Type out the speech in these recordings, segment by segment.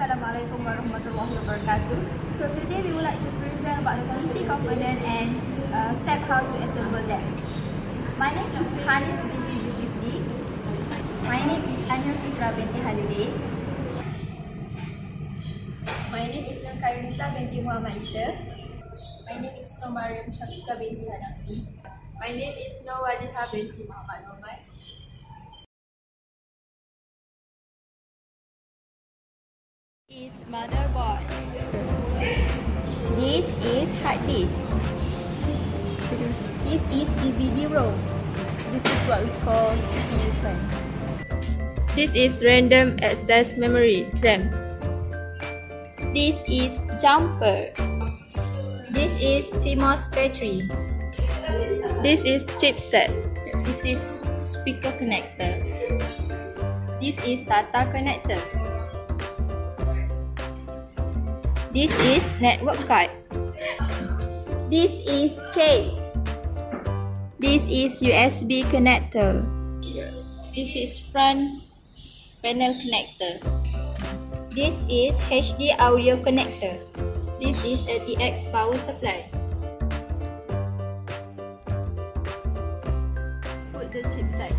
Assalamualaikum warahmatullahi wabarakatuh. So today we would like to present about the PC component and step how to assemble them. My name is Hanis binti Zulkifli. My name is Anya Fitra binti Haliday. My name is Nur Kairunisa binti Muhammad Isa. My name is Nur Mariam Syafiqah binti Hanafi. My name is Nur Wadiha binti Muhammad Nomad. Is motherboard. This is hard disk. This is DVD-ROM. This is what we call CPU fan. This is random access memory RAM. This is jumper. This is CMOS battery. This is chipset. This is speaker connector. This is SATA connector. This is network card. This is case. This is USB connector. This is front panel connector. This is HD audio connector. This is ATX power supply. Put the chipset.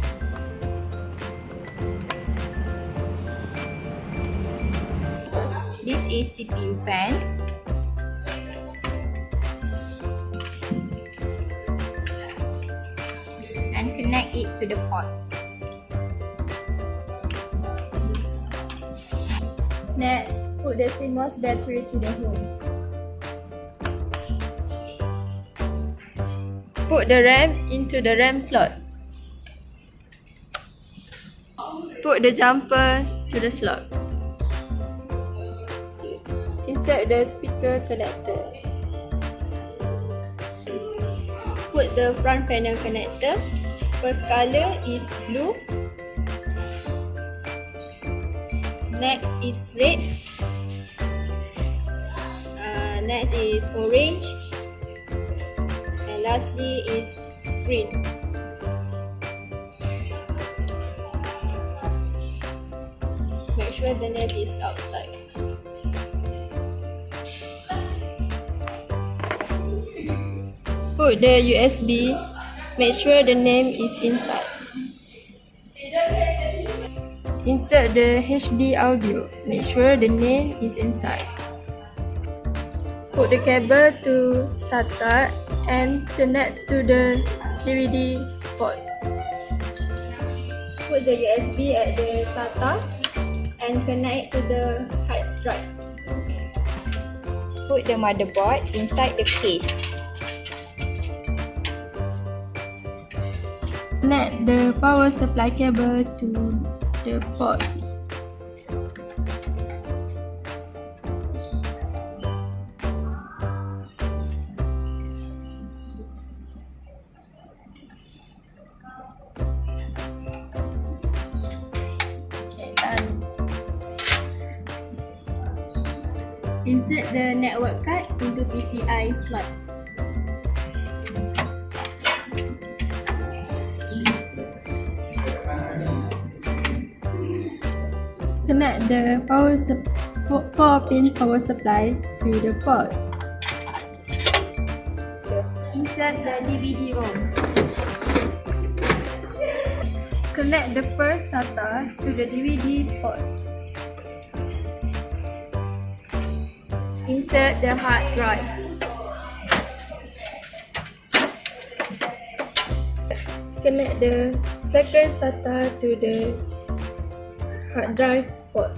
This is CPU fan. And connect it to the port. Next, put the CMOS battery to the home. Put the RAM into the RAM slot. Put the jumper to the slot. Insert the speaker connector. Put the front panel connector. First color is blue. Next is red. Next is orange. And lastly is green. Make sure the net is outside. Put the USB, make sure the name is inside. Insert the HD audio, make sure the name is inside. Put the cable to SATA and connect to the DVD port. Put the USB at the SATA and connect to the hard drive. Put the motherboard inside the case. Connect the power supply cable to the port. Okay, done. Insert the network card into PCI slot. Connect the 4-pin power supply to the port. Insert the DVD-ROM. Connect the first SATA to the DVD port. Insert the hard drive. Connect the second SATA to the hard drive port.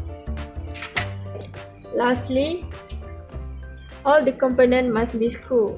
Lastly, all the components must be screwed.